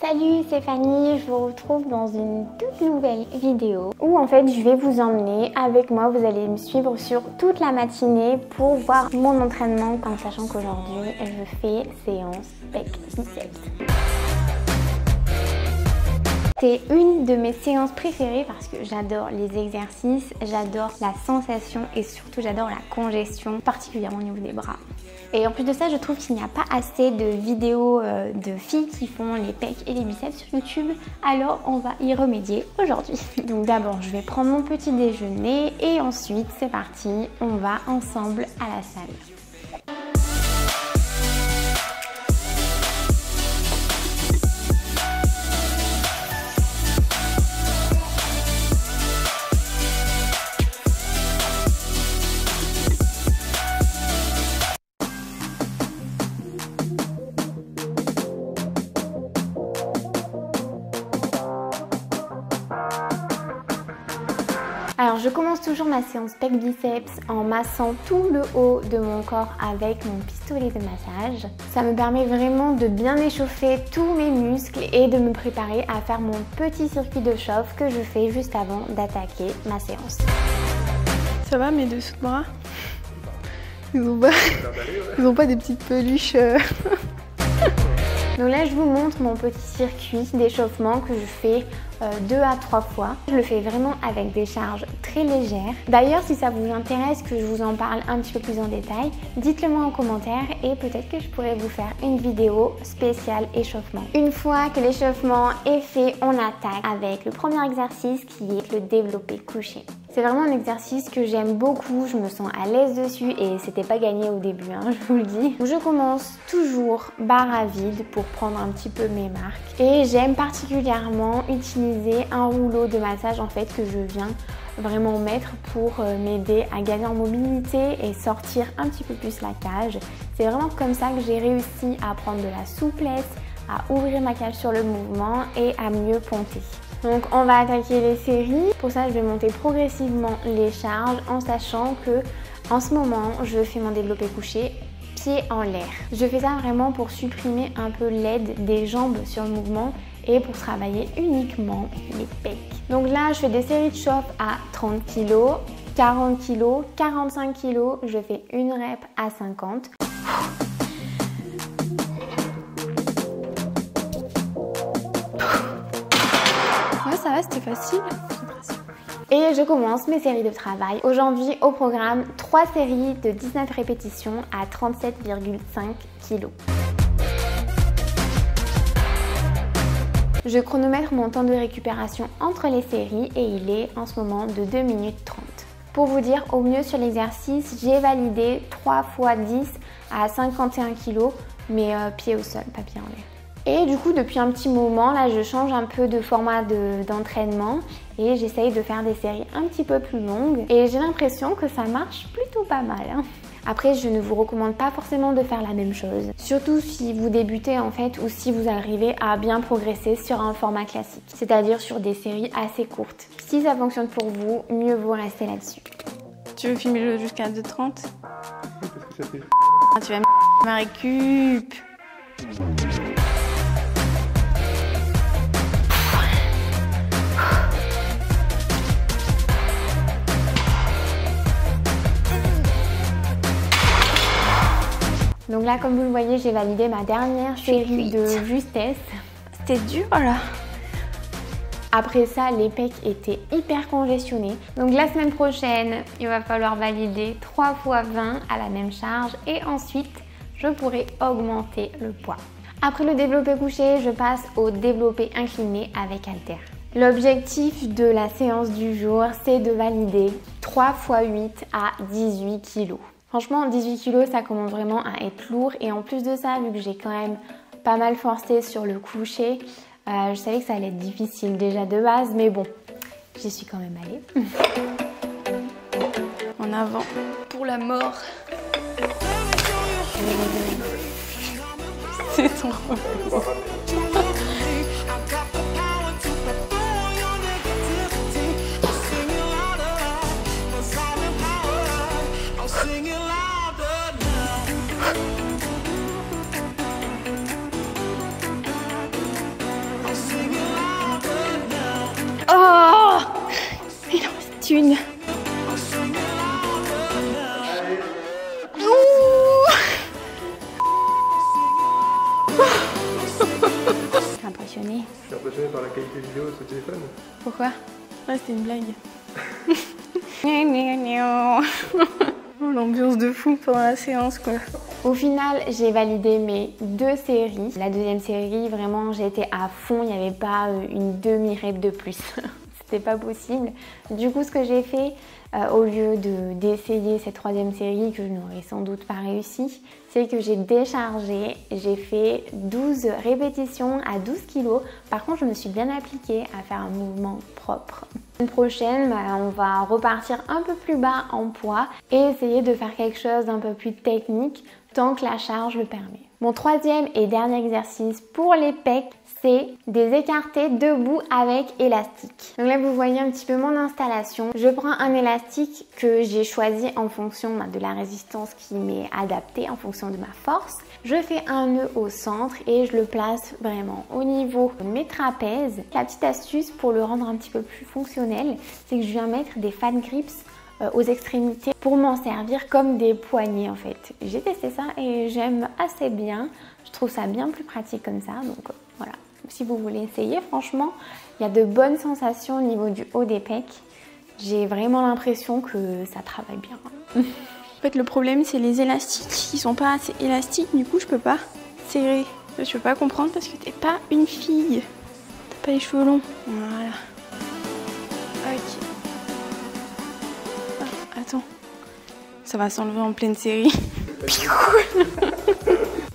Salut, c'est Fanny, je vous retrouve dans une toute nouvelle vidéo où en fait je vais vous emmener avec moi, vous allez me suivre sur toute la matinée pour voir mon entraînement en sachant qu'aujourd'hui je fais séance pec biceps. C'est une de mes séances préférées parce que j'adore les exercices, j'adore la sensation et surtout j'adore la congestion, particulièrement au niveau des bras. Et en plus de ça, je trouve qu'il n'y a pas assez de vidéos de filles qui font les pecs et les biceps sur YouTube, alors on va y remédier aujourd'hui. Donc d'abord, je vais prendre mon petit déjeuner et ensuite, c'est parti, on va ensemble à la salle. Alors je commence toujours ma séance pec biceps en massant tout le haut de mon corps avec mon pistolet de massage. Ça me permet vraiment de bien échauffer tous mes muscles et de me préparer à faire mon petit circuit de chauffe que je fais juste avant d'attaquer ma séance. Ça va mes dessous de bras? Ils ont pas des petites peluches Donc là je vous montre mon petit circuit d'échauffement que je fais 2 à 3 fois. Je le fais vraiment avec des charges très légères. D'ailleurs si ça vous intéresse que je vous en parle un petit peu plus en détail, dites-le moi en commentaire et peut-être que je pourrais vous faire une vidéo spéciale échauffement. Une fois que l'échauffement est fait, on attaque avec le premier exercice qui est le développé couché. C'est vraiment un exercice que j'aime beaucoup, je me sens à l'aise dessus et c'était pas gagné au début, hein, je vous le dis. Je commence toujours barre à vide pour prendre un petit peu mes marques et j'aime particulièrement utiliser un rouleau de massage en fait que je viens vraiment mettre pour m'aider à gagner en mobilité et sortir un petit peu plus la cage. C'est vraiment comme ça que j'ai réussi à prendre de la souplesse, à ouvrir ma cage sur le mouvement et à mieux ponter. Donc on va attaquer les séries. Pour ça je vais monter progressivement les charges en sachant que en ce moment je fais mon développé couché pied en l'air. Je fais ça vraiment pour supprimer un peu l'aide des jambes sur le mouvement et pour travailler uniquement les pecs. Donc là je fais des séries de chauffe à 30 kg, 40 kg, 45 kg, je fais une rep à 50. Ouais ça va, c'était facile. Et je commence mes séries de travail. Aujourd'hui au programme 3 séries de 19 répétitions à 37,5 kg. Je chronomètre mon temps de récupération entre les séries et il est en ce moment de 2 minutes 30. Pour vous dire, au mieux sur l'exercice, j'ai validé 3 x 10 à 51 kg, mais pied au sol, pas pied en l'air. Et du coup, depuis un petit moment, là, je change un peu de format d'entraînement et j'essaye de faire des séries un petit peu plus longues. Et j'ai l'impression que ça marche plutôt pas mal, hein. Après, je ne vous recommande pas forcément de faire la même chose. Surtout si vous débutez en fait ou si vous arrivez à bien progresser sur un format classique. C'est-à-dire sur des séries assez courtes. Si ça fonctionne pour vous, mieux vaut rester là-dessus. Tu veux filmer jusqu'à 2h30? Parce que ça fait... Tu vas ma récup. Donc là, comme vous le voyez, j'ai validé ma dernière série de justesse. C'était dur là. Après ça, les pecs étaient hyper congestionnés. Donc la semaine prochaine, il va falloir valider 3 x 20 à la même charge et ensuite, je pourrai augmenter le poids. Après le développé couché, je passe au développé incliné avec haltère. L'objectif de la séance du jour, c'est de valider 3 x 8 à 18 kg. Franchement, 18 kg, ça commence vraiment à être lourd. Et en plus de ça, vu que j'ai quand même pas mal forcé sur le couché, je savais que ça allait être difficile déjà de base. Mais bon, j'y suis quand même allée. En avant, pour la mort. C'est ton rôle. une. T'es impressionné? Je suis impressionné par la qualité vidéo de ce téléphone. Pourquoi? Ouais, c'était une blague. Oh, l'ambiance de fou pendant la séance, quoi. Au final, j'ai validé mes 2 séries. La deuxième série, vraiment, j'ai été à fond. Il n'y avait pas une demi-rep de plus. C'était pas possible. Du coup, ce que j'ai fait, au lieu d'essayer cette 3e série que je n'aurais sans doute pas réussi, c'est que j'ai déchargé. J'ai fait 12 répétitions à 12 kg. Par contre, je me suis bien appliquée à faire un mouvement propre. La semaine prochaine, on va repartir un peu plus bas en poids et essayer de faire quelque chose d'un peu plus technique tant que la charge le permet. Mon 3e et dernier exercice pour les pecs, c'est des écartés debout avec élastique. Donc là, vous voyez un petit peu mon installation. Je prends un élastique que j'ai choisi en fonction de la résistance qui m'est adaptée, en fonction de ma force. Je fais un nœud au centre et je le place vraiment au niveau de mes trapèzes. La petite astuce pour le rendre un petit peu plus fonctionnel, c'est que je viens mettre des fat grips aux extrémités pour m'en servir comme des poignées en fait. J'ai testé ça et j'aime assez bien. Je trouve ça bien plus pratique comme ça, donc voilà. Si vous voulez essayer, franchement, il y a de bonnes sensations au niveau du haut des pecs. J'ai vraiment l'impression que ça travaille bien. En fait, le problème, c'est les élastiques. Ils sont pas assez élastiques, du coup, je peux pas serrer. Je peux pas comprendre parce que t'es pas une fille. T'as pas les cheveux longs. Voilà. Ok. Ah, attends. Ça va s'enlever en pleine série.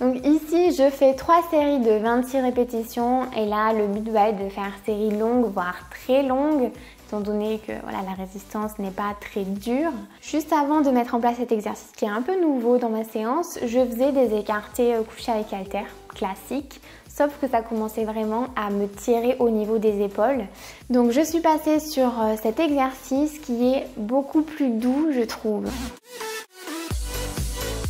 Donc ici, je fais 3 séries de 26 répétitions et là, le but va être de faire séries longues, voire très longues, étant donné que voilà, la résistance n'est pas très dure. Juste avant de mettre en place cet exercice qui est un peu nouveau dans ma séance, je faisais des écartés couchés avec haltères classiques, sauf que ça commençait vraiment à me tirer au niveau des épaules. Donc je suis passée sur cet exercice qui est beaucoup plus doux, je trouve.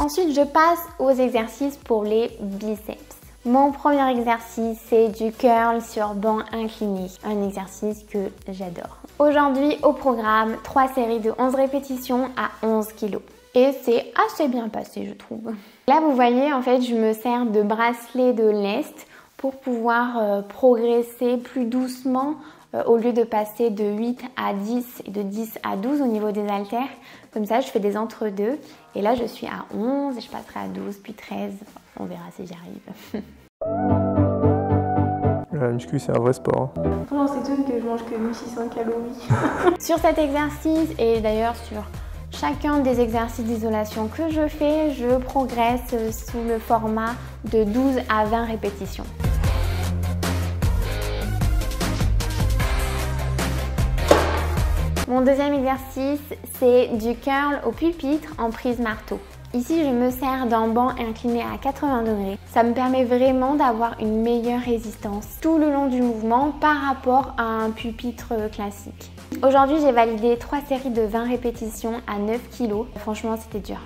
Ensuite, je passe aux exercices pour les biceps. Mon premier exercice, c'est du curl sur banc incliné, un exercice que j'adore. Aujourd'hui, au programme, 3 séries de 11 répétitions à 11 kg. Et c'est assez bien passé, je trouve. Là, vous voyez, en fait, je me sers de bracelet de lest pour pouvoir progresser plus doucement au lieu de passer de 8 à 10 et de 10 à 12 au niveau des haltères. Comme ça, je fais des entre-deux. Et là, je suis à 11 et je passerai à 12, puis 13. On verra si j'y arrive. La muscu, c'est un vrai sport. Non, c'est tout que je mange que 1600 calories. Sur cet exercice et d'ailleurs sur chacun des exercices d'isolation que je fais, je progresse sous le format de 12 à 20 répétitions. Mon deuxième exercice, c'est du curl au pupitre en prise marteau. Ici, je me sers d'un banc incliné à 80 degrés. Ça me permet vraiment d'avoir une meilleure résistance tout le long du mouvement par rapport à un pupitre classique. Aujourd'hui, j'ai validé 3 séries de 20 répétitions à 9 kg. Franchement, c'était dur.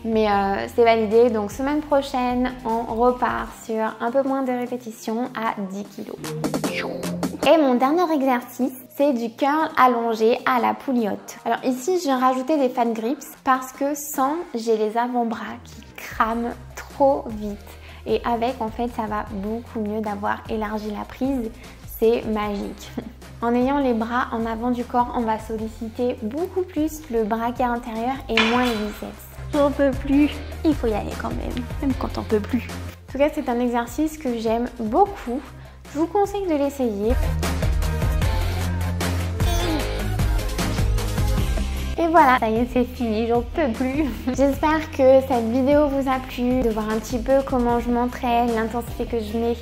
Mais c'est validé, donc semaine prochaine, on repart sur un peu moins de répétitions à 10 kg. Et mon dernier exercice, c'est du curl allongé à la pouliotte. Alors ici, j'ai rajouté des fat grips parce que sans, j'ai les avant-bras qui crament trop vite. Et avec, en fait, ça va beaucoup mieux d'avoir élargi la prise. C'est magique. En ayant les bras en avant du corps, on va solliciter beaucoup plus le braquet intérieur et moins les biceps. J'en peux plus. Il faut y aller quand même quand on peut plus. En tout cas, c'est un exercice que j'aime beaucoup. Je vous conseille de l'essayer. Et voilà, ça y est, c'est fini, j'en peux plus. J'espère que cette vidéo vous a plu, de voir un petit peu comment je m'entraîne, l'intensité que je mets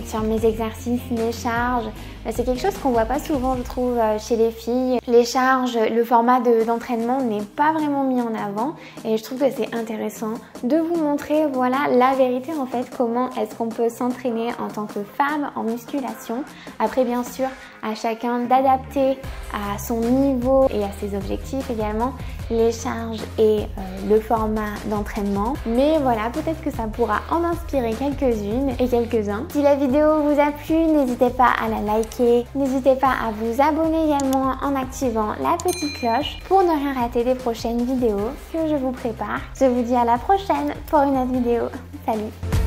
sur mes exercices, mes charges. C'est quelque chose qu'on voit pas souvent, je trouve, chez les filles. Les charges, le format d'entraînement n'est pas vraiment mis en avant et je trouve que c'est intéressant de vous montrer, voilà, la vérité en fait, comment est-ce qu'on peut s'entraîner en tant que femme en musculation. Après, bien sûr, à chacun d'adapter à son niveau et à ses objectifs également les charges et le format d'entraînement. Mais voilà, peut-être que ça pourra en inspirer quelques-unes et quelques-uns. Si la vidéo vous a plu, n'hésitez pas à la liker. N'hésitez pas à vous abonner également en activant la petite cloche pour ne rien rater des prochaines vidéos que je vous prépare. Je vous dis à la prochaine pour une autre vidéo. Salut!